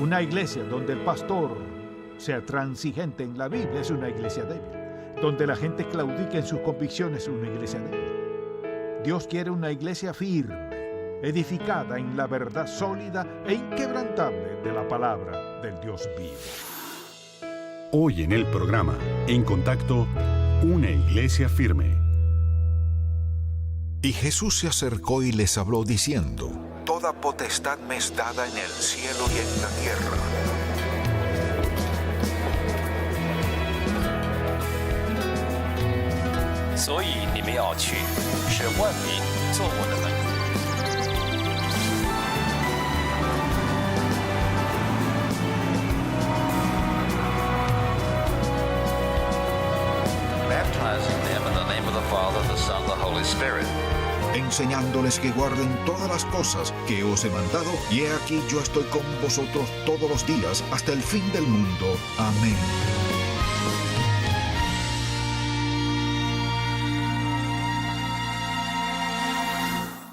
Una iglesia donde el pastor sea transigente en la Biblia es una iglesia débil. Donde la gente claudique en sus convicciones es una iglesia débil. Dios quiere una iglesia firme, edificada en la verdad sólida e inquebrantable de la palabra del Dios vivo. Hoy en el programa, En Contacto, una iglesia firme. Y Jesús se acercó y les habló diciendo: Toda potestad me es dada en el cielo y en la tierra. Baptizing them in the name of the Father, the Son, the Holy Spirit. Enseñándoles que guarden todas las cosas que os he mandado, y he aquí yo estoy con vosotros todos los días hasta el fin del mundo. Amén.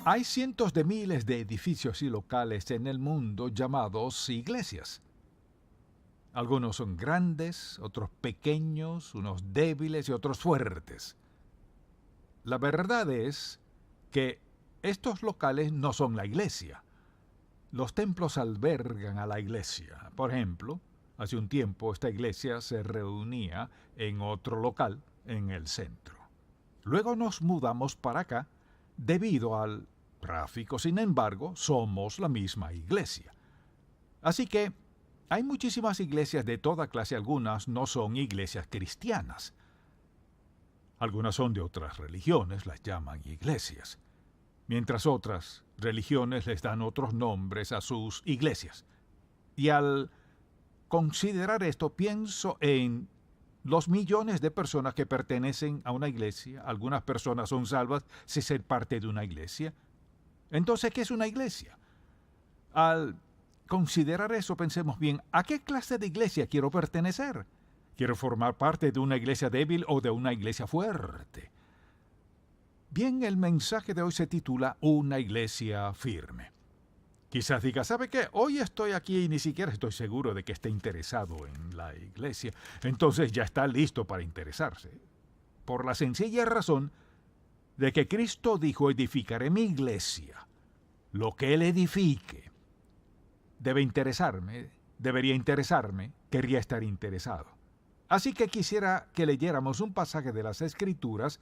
Hay cientos de miles de edificios y locales en el mundo llamados iglesias. Algunos son grandes, otros pequeños, unos débiles y otros fuertes. La verdad es que estos locales no son la iglesia. Los templos albergan a la iglesia. Por ejemplo, hace un tiempo esta iglesia se reunía en otro local en el centro. Luego nos mudamos para acá debido al tráfico. Sin embargo, somos la misma iglesia. Así que hay muchísimas iglesias de toda clase. Algunas no son iglesias cristianas. Algunas son de otras religiones, las llaman iglesias. Mientras otras religiones les dan otros nombres a sus iglesias. Y al considerar esto, pienso en los millones de personas que pertenecen a una iglesia. Algunas personas son salvas sin ser parte de una iglesia. Entonces, ¿qué es una iglesia? Al considerar eso, pensemos bien, ¿a qué clase de iglesia quiero pertenecer? ¿Quiero formar parte de una iglesia débil o de una iglesia fuerte? Bien, el mensaje de hoy se titula Una iglesia firme. Quizás diga, ¿sabe qué? Hoy estoy aquí y ni siquiera estoy seguro de que esté interesado en la iglesia. Entonces ya está listo para interesarse. Por la sencilla razón de que Cristo dijo, edificaré mi iglesia. Lo que Él edifique debería interesarme, querría estar interesado. Así que quisiera que leyéramos un pasaje de las Escrituras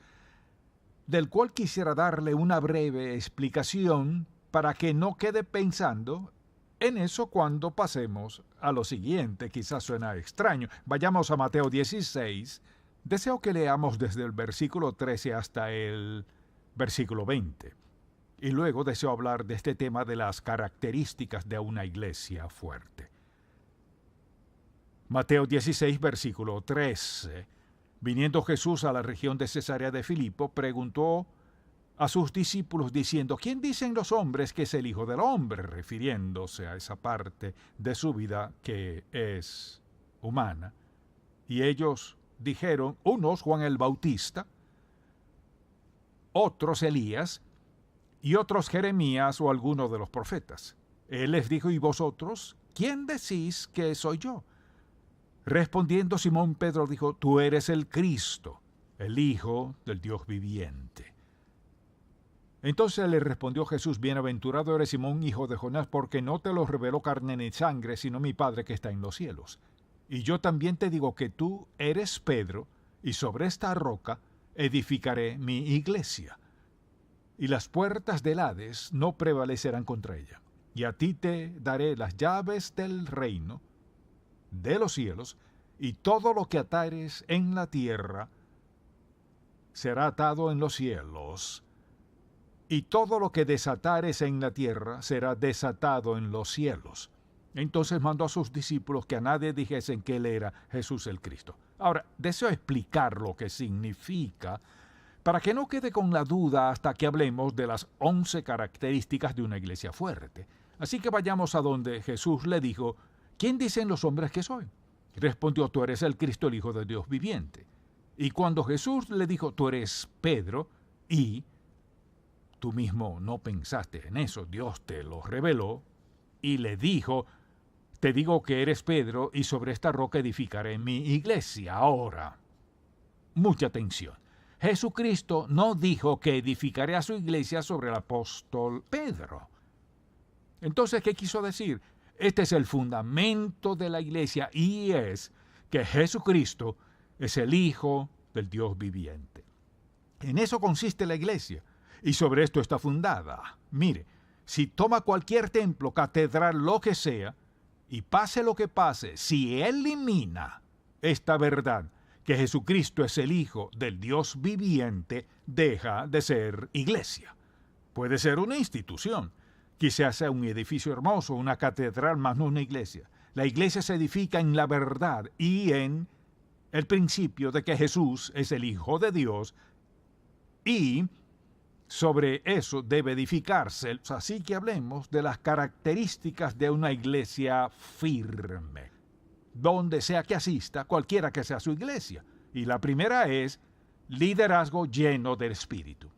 del cual quisiera darle una breve explicación para que no quede pensando en eso cuando pasemos a lo siguiente. Quizás suena extraño. Vayamos a Mateo 16. Deseo que leamos desde el versículo 13 hasta el versículo 20. Y luego deseo hablar de este tema de las características de una iglesia fuerte. Mateo 16, versículo 13. Viniendo Jesús a la región de Cesarea de Filipo, preguntó a sus discípulos diciendo, ¿quién dicen los hombres que es el Hijo del Hombre? Refiriéndose a esa parte de su vida que es humana. Y ellos dijeron, unos Juan el Bautista, otros Elías, y otros Jeremías o alguno de los profetas. Él les dijo, ¿y vosotros? ¿Quién decís que soy yo? Respondiendo Simón Pedro dijo, tú eres el Cristo, el Hijo del Dios viviente. Entonces le respondió Jesús, bienaventurado eres Simón, hijo de Jonás, porque no te lo reveló carne ni sangre, sino mi Padre que está en los cielos. Y yo también te digo que tú eres Pedro, y sobre esta roca edificaré mi iglesia. Y las puertas del Hades no prevalecerán contra ella. Y a ti te daré las llaves del reino de los cielos, y todo lo que atares en la tierra será atado en los cielos, y todo lo que desatares en la tierra será desatado en los cielos. Entonces mandó a sus discípulos que a nadie dijesen que él era Jesús el Cristo. Ahora, deseo explicar lo que significa para que no quede con la duda hasta que hablemos de las 11 características de una iglesia fuerte. Así que vayamos a donde Jesús le dijo, ¿quién dicen los hombres que soy? Respondió, tú eres el Cristo, el Hijo de Dios viviente. Y cuando Jesús le dijo, tú eres Pedro, y tú mismo no pensaste en eso, Dios te lo reveló, y le dijo, te digo que eres Pedro, y sobre esta roca edificaré mi iglesia. Ahora, mucha atención. Jesucristo no dijo que edificaré a su iglesia sobre el apóstol Pedro. Entonces, ¿qué quiso decir? Este es el fundamento de la iglesia, y es que Jesucristo es el Hijo del Dios viviente. En eso consiste la iglesia, y sobre esto está fundada. Mire, si toma cualquier templo, catedral, lo que sea, y pase lo que pase, si elimina esta verdad, que Jesucristo es el Hijo del Dios viviente, deja de ser iglesia. Puede ser una institución, quizás sea un edificio hermoso, una catedral, más no una iglesia. La iglesia se edifica en la verdad y en el principio de que Jesús es el Hijo de Dios, y sobre eso debe edificarse. Así que hablemos de las características de una iglesia firme, donde sea que asista, cualquiera que sea su iglesia. Y la primera es liderazgo lleno del Espíritu.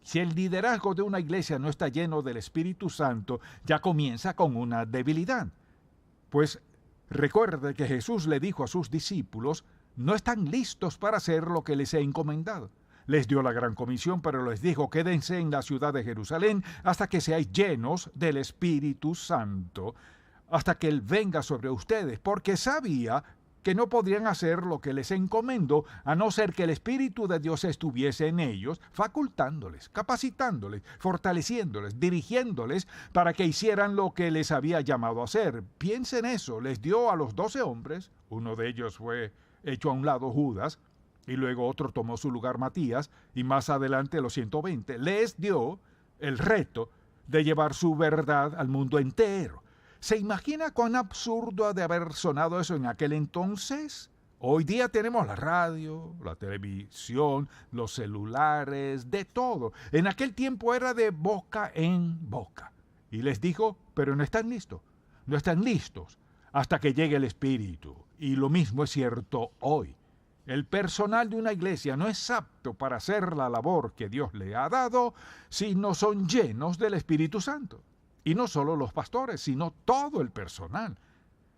Si el liderazgo de una iglesia no está lleno del Espíritu Santo, ya comienza con una debilidad. Pues recuerde que Jesús le dijo a sus discípulos, no están listos para hacer lo que les he encomendado. Les dio la gran comisión, pero les dijo, quédense en la ciudad de Jerusalén hasta que seáis llenos del Espíritu Santo, hasta que Él venga sobre ustedes, porque sabía que no podrían hacer lo que les encomendó, a no ser que el Espíritu de Dios estuviese en ellos, facultándoles, capacitándoles, fortaleciéndoles, dirigiéndoles para que hicieran lo que les había llamado a hacer. Piensen eso, les dio a los 12 hombres, uno de ellos fue hecho a un lado, Judas, y luego otro tomó su lugar, Matías, y más adelante los 120. Les dio el reto de llevar su verdad al mundo entero. ¿Se imagina cuán absurdo ha de haber sonado eso en aquel entonces? Hoy día tenemos la radio, la televisión, los celulares, de todo. En aquel tiempo era de boca en boca. Y les dijo, pero no están listos. No están listos hasta que llegue el Espíritu. Y lo mismo es cierto hoy. El personal de una iglesia no es apto para hacer la labor que Dios le ha dado si no son llenos del Espíritu Santo. Y no solo los pastores, sino todo el personal.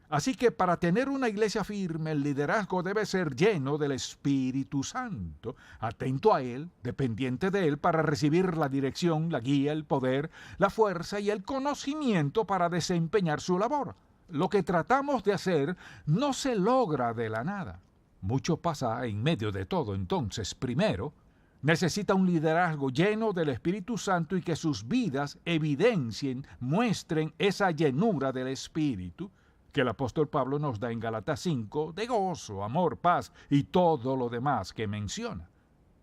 Así que para tener una iglesia firme, el liderazgo debe ser lleno del Espíritu Santo, atento a Él, dependiente de Él, para recibir la dirección, la guía, el poder, la fuerza y el conocimiento para desempeñar su labor. Lo que tratamos de hacer no se logra de la nada. Mucho pasa en medio de todo. Entonces, primero, necesita un liderazgo lleno del Espíritu Santo y que sus vidas evidencien, muestren esa llenura del Espíritu que el apóstol Pablo nos da en Gálatas 5, de gozo, amor, paz y todo lo demás que menciona.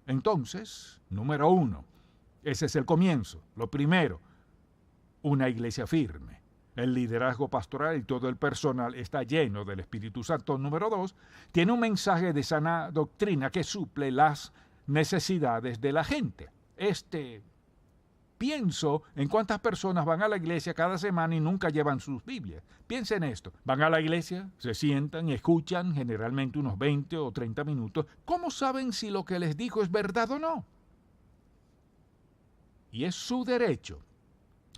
Entonces, número 1, ese es el comienzo. Lo primero, una iglesia firme. El liderazgo pastoral y todo el personal está lleno del Espíritu Santo. Número 2, tiene un mensaje de sana doctrina que suple las necesidades de la gente. Pienso en cuántas personas van a la iglesia cada semana y nunca llevan sus Biblias. Piensen en esto. Van a la iglesia, se sientan, escuchan generalmente unos 20 o 30 minutos. ¿Cómo saben si lo que les dijo es verdad o no? Y es su derecho,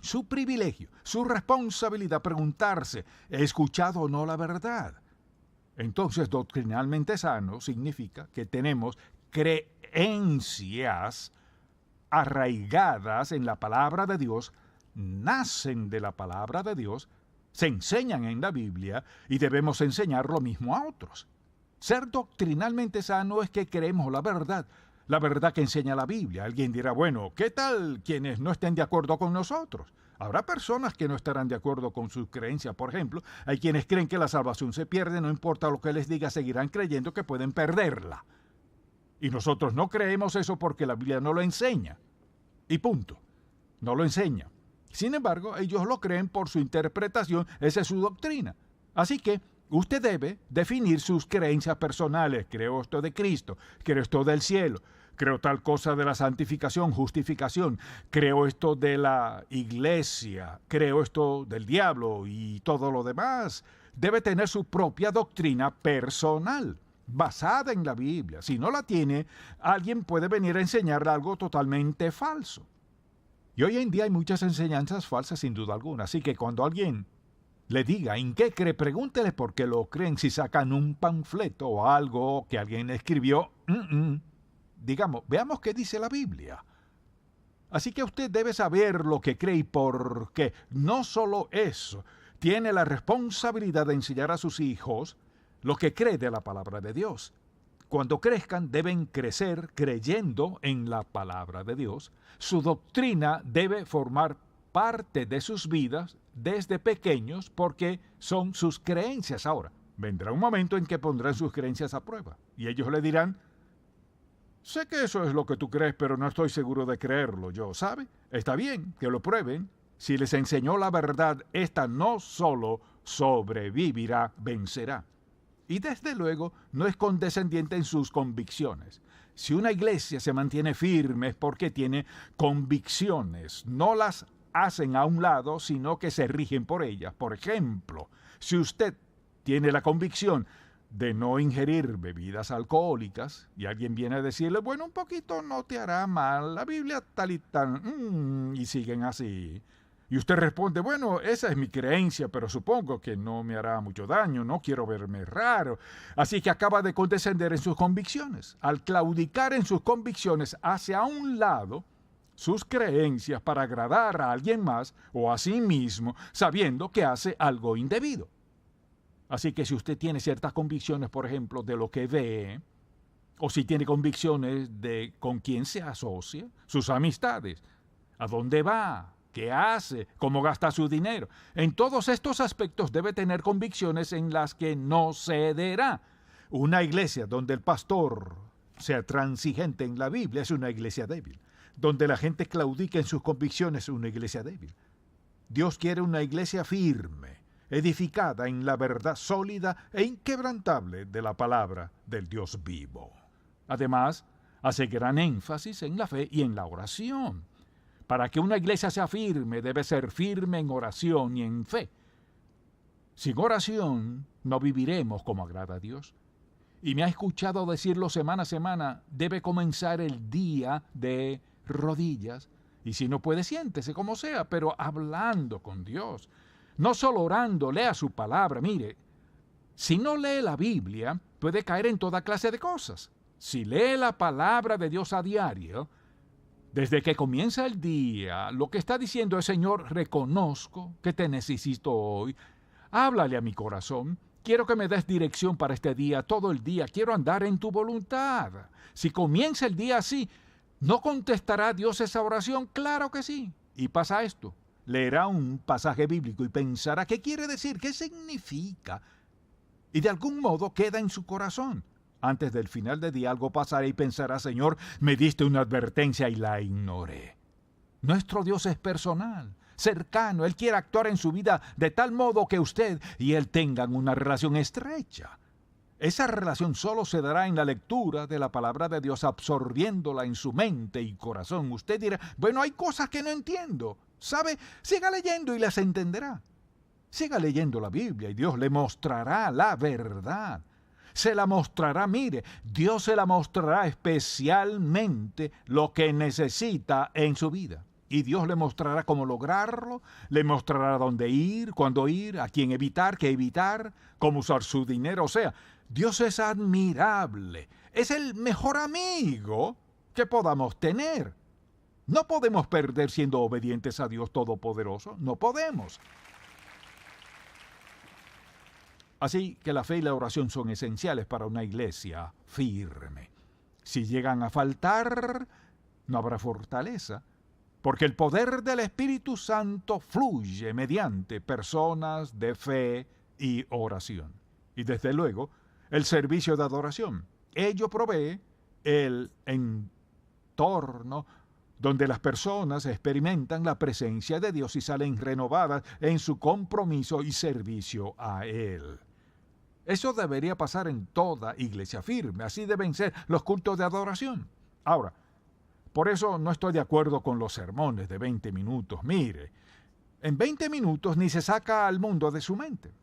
su privilegio, su responsabilidad preguntarse, ¿he escuchado o no la verdad? Entonces, doctrinalmente sano significa que tenemos creencias arraigadas en la palabra de Dios, nacen de la palabra de Dios, se enseñan en la Biblia y debemos enseñar lo mismo a otros. Ser doctrinalmente sano es que creemos la verdad que enseña la Biblia. Alguien dirá, bueno, ¿qué tal quienes no estén de acuerdo con nosotros? Habrá personas que no estarán de acuerdo con sus creencias. Por ejemplo, hay quienes creen que la salvación se pierde, no importa lo que les diga, seguirán creyendo que pueden perderla. Y nosotros no creemos eso porque la Biblia no lo enseña. Y punto. No lo enseña. Sin embargo, ellos lo creen por su interpretación, esa es su doctrina. Así que usted debe definir sus creencias personales. Creo esto de Cristo, creo esto del cielo, creo tal cosa de la santificación, justificación, creo esto de la iglesia, creo esto del diablo y todo lo demás. Debe tener su propia doctrina personal, basada en la Biblia. Si no la tiene, alguien puede venir a enseñarle algo totalmente falso. Y hoy en día hay muchas enseñanzas falsas sin duda alguna. Así que cuando alguien le diga en qué cree, pregúntele por qué lo creen. Si sacan un panfleto o algo que alguien escribió, digamos, veamos qué dice la Biblia. Así que usted debe saber lo que cree y por qué. No solo eso, tiene la responsabilidad de enseñar a sus hijos lo que cree de la palabra de Dios. Cuando crezcan, deben crecer creyendo en la palabra de Dios. Su doctrina debe formar parte de sus vidas desde pequeños porque son sus creencias. Ahora, vendrá un momento en que pondrán sus creencias a prueba y ellos le dirán: sé que eso es lo que tú crees, pero no estoy seguro de creerlo yo, ¿sabe? Está bien, que lo prueben. Si les enseñó la verdad, esta no solo sobrevivirá, vencerá. Y desde luego no es condescendiente en sus convicciones. Si una iglesia se mantiene firme es porque tiene convicciones. No las hacen a un lado, sino que se rigen por ellas. Por ejemplo, si usted tiene la convicción de no ingerir bebidas alcohólicas y alguien viene a decirle: bueno, un poquito no te hará mal, la Biblia tal y tal, y siguen así. Y usted responde: bueno, esa es mi creencia, pero supongo que no me hará mucho daño, no quiero verme raro. Así que acaba de condescender en sus convicciones. Al claudicar en sus convicciones, hace a un lado sus creencias para agradar a alguien más o a sí mismo, sabiendo que hace algo indebido. Así que si usted tiene ciertas convicciones, por ejemplo, de lo que ve, o si tiene convicciones de con quién se asocia, sus amistades, a dónde va, qué hace, cómo gasta su dinero, en todos estos aspectos debe tener convicciones en las que no cederá. Una iglesia donde el pastor sea transigente en la Biblia es una iglesia débil. Donde la gente claudica en sus convicciones es una iglesia débil. Dios quiere una iglesia firme, edificada en la verdad sólida e inquebrantable de la palabra del Dios vivo. Además, hace gran énfasis en la fe y en la oración. Para que una iglesia sea firme, debe ser firme en oración y en fe. Sin oración, no viviremos como agrada a Dios. Y me ha escuchado decirlo semana a semana: debe comenzar el día de rodillas. Y si no puede, siéntese como sea, pero hablando con Dios. No solo orando, lea su palabra. Mire, si no lee la Biblia, puede caer en toda clase de cosas. Si lee la palabra de Dios a diario, desde que comienza el día, lo que está diciendo es: Señor, reconozco que te necesito hoy. Háblale a mi corazón. Quiero que me des dirección para este día, todo el día. Quiero andar en tu voluntad. Si comienza el día así, ¿no contestará Dios esa oración? Claro que sí. Y pasa esto: leerá un pasaje bíblico y pensará qué quiere decir, qué significa. Y de algún modo queda en su corazón. Antes del final del día algo pasará y pensará: Señor, me diste una advertencia y la ignoré. Nuestro Dios es personal, cercano. Él quiere actuar en su vida de tal modo que usted y Él tengan una relación estrecha. Esa relación solo se dará en la lectura de la palabra de Dios, absorbiéndola en su mente y corazón. Usted dirá: bueno, hay cosas que no entiendo. ¿Sabe? Siga leyendo y las entenderá. Siga leyendo la Biblia y Dios le mostrará la verdad. Se la mostrará, mire, Dios se la mostrará especialmente lo que necesita en su vida. Y Dios le mostrará cómo lograrlo, le mostrará dónde ir, cuándo ir, a quién evitar, qué evitar, cómo usar su dinero. O sea, Dios es admirable, es el mejor amigo que podamos tener. No podemos perder siendo obedientes a Dios Todopoderoso, no podemos. Así que la fe y la oración son esenciales para una iglesia firme. Si llegan a faltar, no habrá fortaleza, porque el poder del Espíritu Santo fluye mediante personas de fe y oración. Y desde luego, el servicio de adoración. Ello provee el entorno donde las personas experimentan la presencia de Dios y salen renovadas en su compromiso y servicio a Él. Eso debería pasar en toda iglesia firme. Así deben ser los cultos de adoración. Ahora, por eso no estoy de acuerdo con los sermones de 20 minutos. Mire, en 20 minutos ni se saca al mundo de su mente.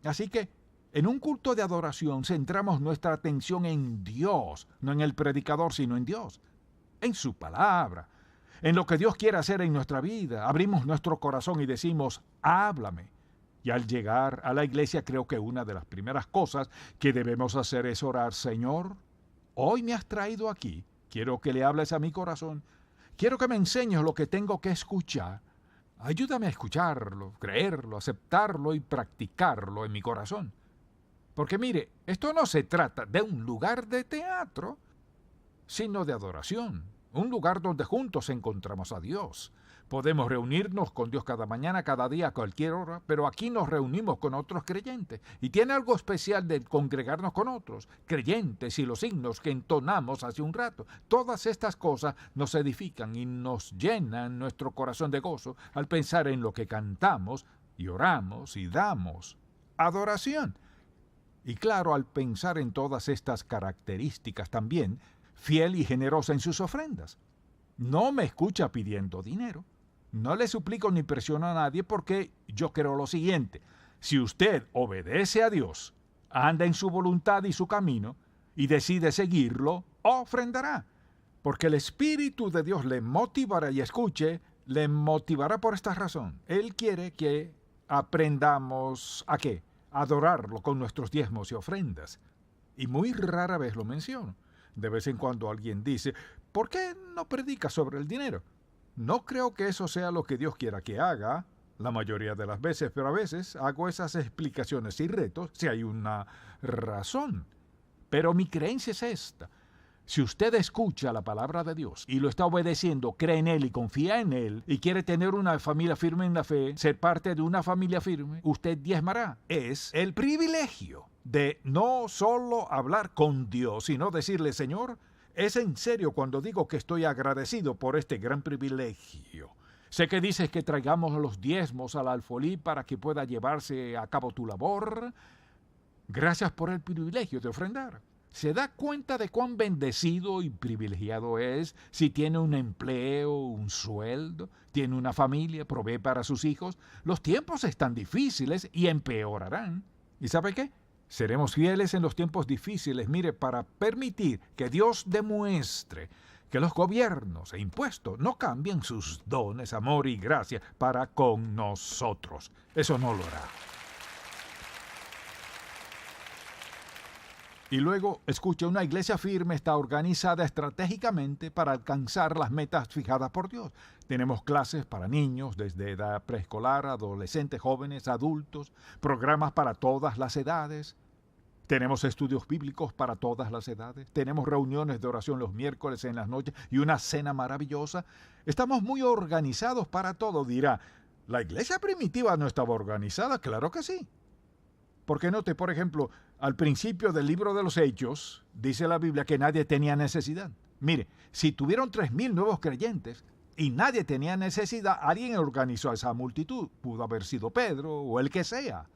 Así que, en un culto de adoración centramos nuestra atención en Dios, no en el predicador, sino en Dios, en su palabra, en lo que Dios quiere hacer en nuestra vida. Abrimos nuestro corazón y decimos: háblame. Y al llegar a la iglesia creo que una de las primeras cosas que debemos hacer es orar: Señor, hoy me has traído aquí, quiero que le hables a mi corazón, quiero que me enseñes lo que tengo que escuchar. Ayúdame a escucharlo, creerlo, aceptarlo y practicarlo en mi corazón. Porque mire, esto no se trata de un lugar de teatro, sino de adoración, un lugar donde juntos encontramos a Dios. Podemos reunirnos con Dios cada mañana, cada día, a cualquier hora, pero aquí nos reunimos con otros creyentes. Y tiene algo especial de congregarnos con otros creyentes y los himnos que entonamos hace un rato. Todas estas cosas nos edifican y nos llenan nuestro corazón de gozo al pensar en lo que cantamos y oramos y damos adoración. Y claro, al pensar en todas estas características también, fiel y generosa en sus ofrendas. No me escucha pidiendo dinero. No le suplico ni presiono a nadie porque yo creo lo siguiente: si usted obedece a Dios, anda en su voluntad y su camino, y decide seguirlo, ofrendará. Porque el Espíritu de Dios le motivará, y escuche, le motivará por esta razón. Él quiere que aprendamos ¿a qué? A adorarlo con nuestros diezmos y ofrendas. Y muy rara vez lo menciono. De vez en cuando alguien dice: ¿por qué no predicas sobre el dinero? No creo que eso sea lo que Dios quiera que haga, la mayoría de las veces, pero a veces hago esas explicaciones y retos si hay una razón. Pero mi creencia es esta: si usted escucha la palabra de Dios y lo está obedeciendo, cree en Él y confía en Él, y quiere tener una familia firme en la fe, ser parte de una familia firme, usted diezmará. Es el privilegio de no solo hablar con Dios, sino decirle: Señor, es en serio cuando digo que estoy agradecido por este gran privilegio. Sé que dices que traigamos los diezmos al alfolí para que pueda llevarse a cabo tu labor. Gracias por el privilegio de ofrendar. ¿Se da cuenta de cuán bendecido y privilegiado es si tiene un empleo, un sueldo, tiene una familia, provee para sus hijos? Los tiempos están difíciles y empeorarán. ¿Y sabe qué? Seremos fieles en los tiempos difíciles, mire, para permitir que Dios demuestre que los gobiernos e impuestos no cambian sus dones, amor y gracia para con nosotros. Eso no lo hará. Y luego, escucha, una iglesia firme está organizada estratégicamente para alcanzar las metas fijadas por Dios. Tenemos clases para niños desde edad preescolar, adolescentes, jóvenes, adultos, programas para todas las edades. Tenemos estudios bíblicos para todas las edades. Tenemos reuniones de oración los miércoles en las noches y una cena maravillosa. Estamos muy organizados para todo. Dirá, ¿la iglesia primitiva no estaba organizada? Claro que sí. Porque note, por ejemplo, al principio del libro de los Hechos, dice la Biblia que nadie tenía necesidad. Mire, si tuvieron 3,000 nuevos creyentes y nadie tenía necesidad, alguien organizó a esa multitud. Pudo haber sido Pedro o el que sea.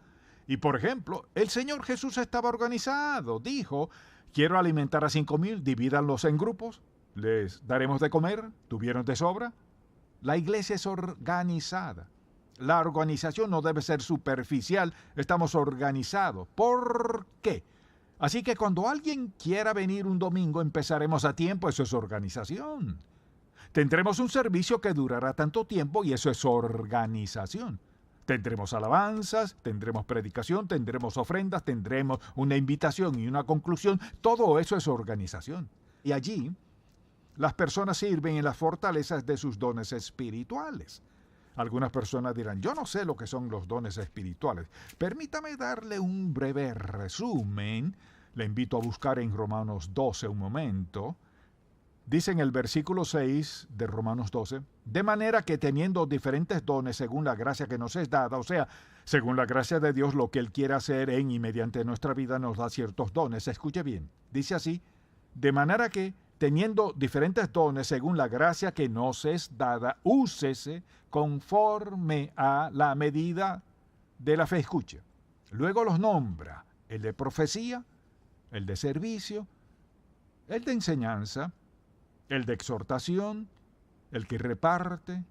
Y por ejemplo, el Señor Jesús estaba organizado. Dijo: quiero alimentar a 5,000, divídanlos en grupos, les daremos de comer, tuvieron de sobra. La iglesia es organizada. La organización no debe ser superficial, estamos organizados. ¿Por qué? Así que cuando alguien quiera venir un domingo, empezaremos a tiempo, eso es organización. Tendremos un servicio que durará tanto tiempo y eso es organización. Tendremos alabanzas, tendremos predicación, tendremos ofrendas, tendremos una invitación y una conclusión. Todo eso es organización. Y allí las personas sirven en las fortalezas de sus dones espirituales. Algunas personas dirán: yo no sé lo que son los dones espirituales. Permítame darle un breve resumen. Le invito a buscar en Romanos 12 un momento. Dice en el versículo 6 de Romanos 12, de manera que teniendo diferentes dones según la gracia que nos es dada, o sea, según la gracia de Dios, lo que Él quiere hacer en y mediante nuestra vida nos da ciertos dones. Escuche bien, dice así: de manera que teniendo diferentes dones según la gracia que nos es dada, úsese conforme a la medida de la fe. Escuche. Luego los nombra: el de profecía, el de servicio, el de enseñanza, el de exhortación, el que reparte,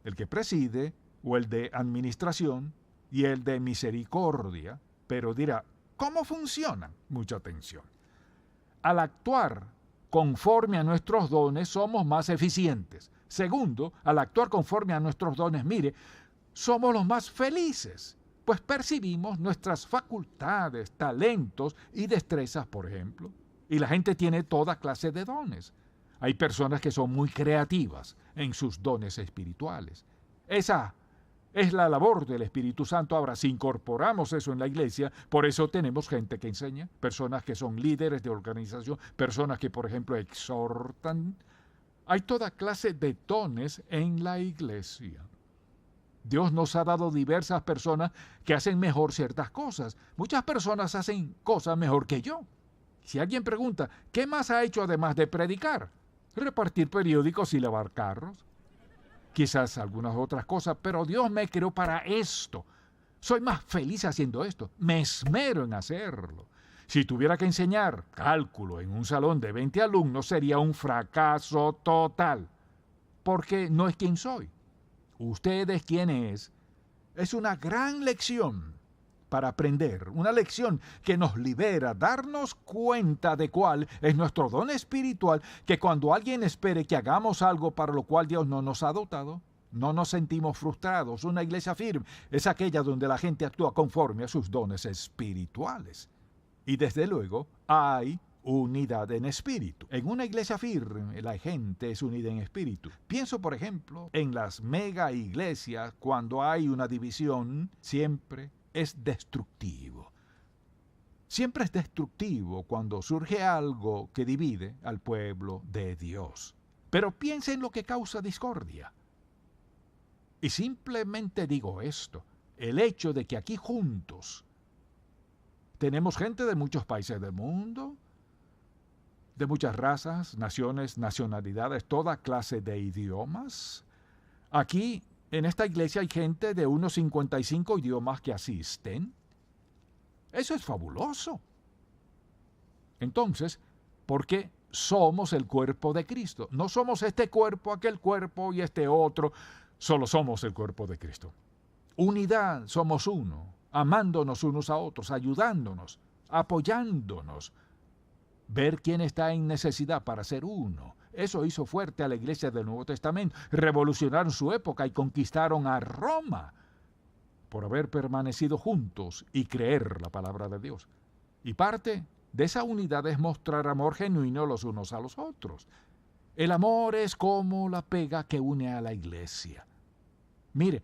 el que preside, o el de administración, y el de misericordia. Pero dirá, ¿cómo funcionan? Mucha atención. Al actuar conforme a nuestros dones, somos más eficientes. Segundo, al actuar conforme a nuestros dones, mire, somos los más felices. pues percibimos nuestras facultades, talentos y destrezas, por ejemplo. Y la gente tiene toda clase de dones. Hay personas que son muy creativas en sus dones espirituales. Esa es la labor del Espíritu Santo. Ahora, si incorporamos eso en la iglesia, por eso tenemos gente que enseña, personas que son líderes de organización, personas que, por ejemplo, exhortan. Hay toda clase de dones en la iglesia. Dios nos ha dado diversas personas que hacen mejor ciertas cosas. Muchas personas hacen cosas mejor que yo. Si alguien pregunta, ¿qué más ha hecho además de predicar? Repartir periódicos y lavar carros. Quizás algunas otras cosas, pero Dios me creó para esto. Soy más feliz haciendo esto. Me esmero en hacerlo. Si tuviera que enseñar cálculo en un salón de 20 alumnos, sería un fracaso total. Porque no es quien soy. Usted es quien es. Es una gran lección para aprender, una lección que nos libera, darnos cuenta de cuál es nuestro don espiritual, que cuando alguien espere que hagamos algo para lo cual Dios no nos ha dotado, no nos sentimos frustrados. Una iglesia firme es aquella donde la gente actúa conforme a sus dones espirituales. Y desde luego hay unidad en espíritu. En una iglesia firme, la gente es unida en espíritu. Pienso, por ejemplo, en las mega iglesias. Cuando hay una división, siempre es destructivo. Siempre es destructivo cuando surge algo que divide al pueblo de Dios. Pero piensa en lo que causa discordia. Y simplemente digo esto: el hecho de que aquí juntos tenemos gente de muchos países del mundo, de muchas razas, naciones, nacionalidades, toda clase de idiomas. Aquí, en esta iglesia, hay gente de unos 55 idiomas que asisten. Eso es fabuloso. Entonces, ¿por qué somos el cuerpo de Cristo? No somos este cuerpo, aquel cuerpo y este otro. Solo somos el cuerpo de Cristo. Unidad, somos uno, amándonos unos a otros, ayudándonos, apoyándonos. Ver quién está en necesidad para ser uno. Eso hizo fuerte a la iglesia del Nuevo Testamento. Revolucionaron su época y conquistaron a Roma por haber permanecido juntos y creer la palabra de Dios. Y parte de esa unidad es mostrar amor genuino los unos a los otros. El amor es como la pega que une a la iglesia. Mire,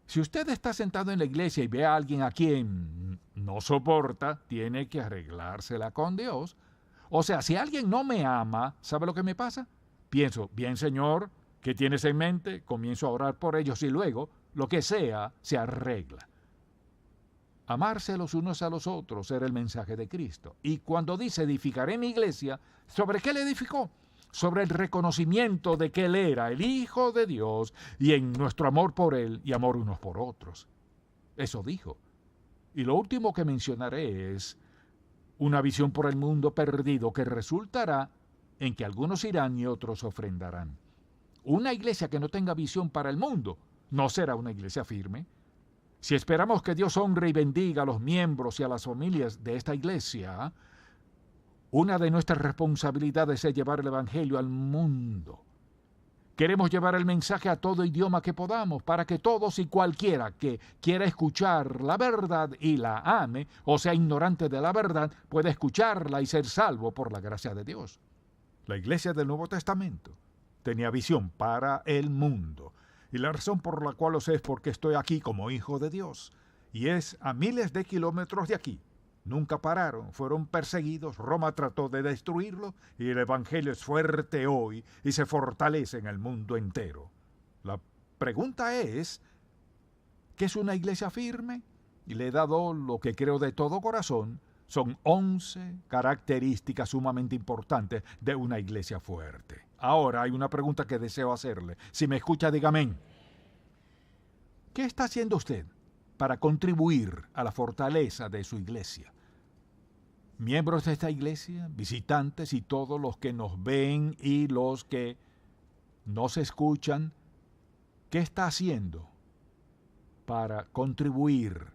si usted está sentado en la iglesia y ve a alguien a quien no soporta, tiene que arreglársela con Dios. O sea, si alguien no me ama, ¿sabe lo que me pasa? Pienso, bien, Señor, ¿qué tienes en mente? Comienzo a orar por ellos y luego, lo que sea, se arregla. Amarse los unos a los otros era el mensaje de Cristo. Y cuando dice, edificaré mi iglesia, ¿sobre qué le edificó? Sobre el reconocimiento de que Él era el Hijo de Dios y en nuestro amor por Él y amor unos por otros. Eso dijo. Y lo último que mencionaré es una visión por el mundo perdido que resultará en que algunos irán y otros ofrendarán. Una iglesia que no tenga visión para el mundo no será una iglesia firme. Si esperamos que Dios honre y bendiga a los miembros y a las familias de esta iglesia, una de nuestras responsabilidades es llevar el Evangelio al mundo. Queremos llevar el mensaje a todo idioma que podamos para que todos y cualquiera que quiera escuchar la verdad y la ame, o sea ignorante de la verdad, pueda escucharla y ser salvo por la gracia de Dios. La iglesia del Nuevo Testamento tenía visión para el mundo. Y la razón por la cual lo sé es porque estoy aquí como hijo de Dios. Y es a miles de kilómetros de aquí. Nunca pararon, fueron perseguidos, Roma trató de destruirlo y el Evangelio es fuerte hoy y se fortalece en el mundo entero. La pregunta es, ¿qué es una iglesia firme? Y le he dado lo que creo de todo corazón, son 11 características sumamente importantes de una iglesia fuerte. Ahora hay una pregunta que deseo hacerle. Si me escucha, dígame amén. ¿Qué está haciendo usted para contribuir a la fortaleza de su iglesia? Miembros de esta iglesia, visitantes y todos los que nos ven y los que nos escuchan, ¿qué está haciendo para contribuir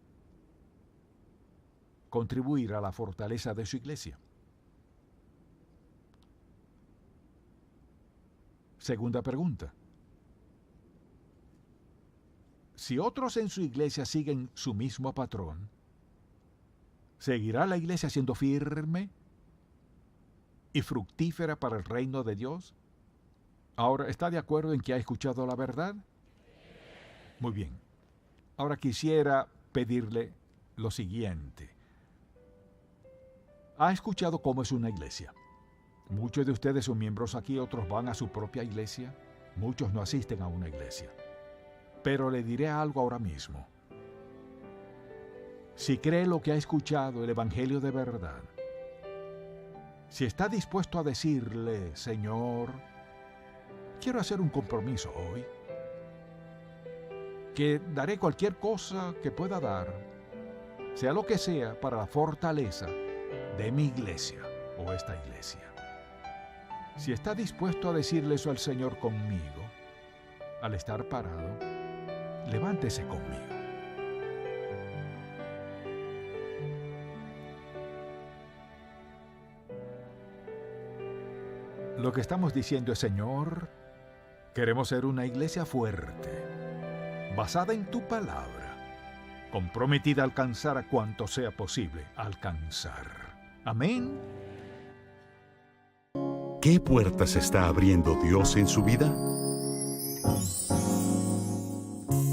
a la fortaleza de su iglesia? Segunda pregunta. si otros en su iglesia siguen su mismo patrón, ¿seguirá la iglesia siendo firme y fructífera para el reino de Dios? Ahora, ¿está de acuerdo en que ha escuchado la verdad? Muy bien. Ahora quisiera pedirle lo siguiente. ¿Ha escuchado cómo es una iglesia? Muchos de ustedes son miembros aquí, otros van a su propia iglesia. Muchos no asisten a una iglesia. Pero le diré algo ahora mismo. Si cree lo que ha escuchado, el Evangelio de verdad, si está dispuesto a decirle, Señor, quiero hacer un compromiso hoy, que daré cualquier cosa que pueda dar, sea lo que sea, para la fortaleza de mi iglesia o esta iglesia. Si está dispuesto a decirle eso al Señor conmigo, al estar parado, levántese conmigo. Lo que estamos diciendo es, Señor, queremos ser una iglesia fuerte, basada en tu palabra, comprometida a alcanzar a cuanto sea posible alcanzar. Amén. ¿Qué puertas está abriendo Dios en su vida?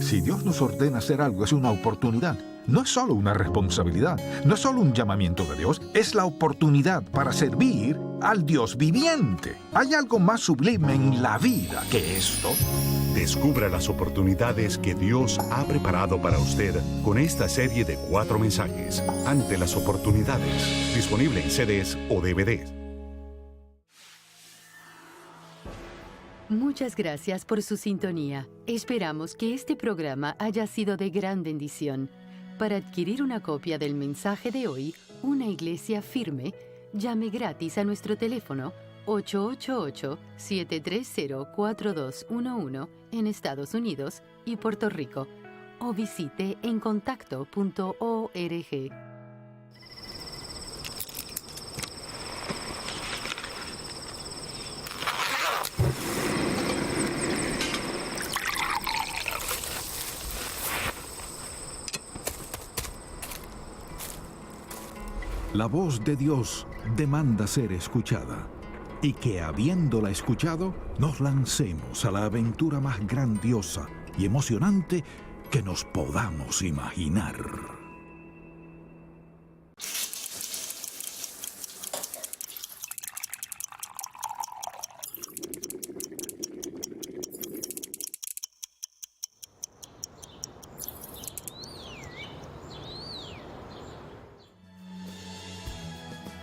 Si Dios nos ordena hacer algo, es una oportunidad. No es solo una responsabilidad, no es solo un llamamiento de Dios, es la oportunidad para servir al Dios viviente. ¿Hay algo más sublime en la vida que esto? Descubra las oportunidades que Dios ha preparado para usted con esta serie de 4 mensajes, Ante las oportunidades, disponible en CDs o DVDs. Muchas gracias por su sintonía. Esperamos que este programa haya sido de gran bendición. Para adquirir una copia del mensaje de hoy, Una Iglesia Firme, llame gratis a nuestro teléfono 888-730-4211 en Estados Unidos y Puerto Rico o visite encontacto.org. La voz de Dios demanda ser escuchada, y que habiéndola escuchado, nos lancemos a la aventura más grandiosa y emocionante que nos podamos imaginar.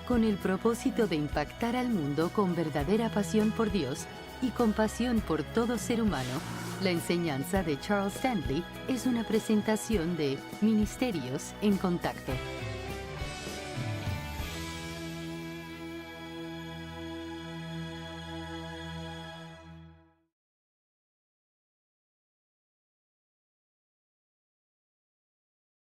Con el propósito de impactar al mundo con verdadera pasión por Dios y compasión por todo ser humano, la enseñanza de Charles Stanley es una presentación de Ministerios en Contacto.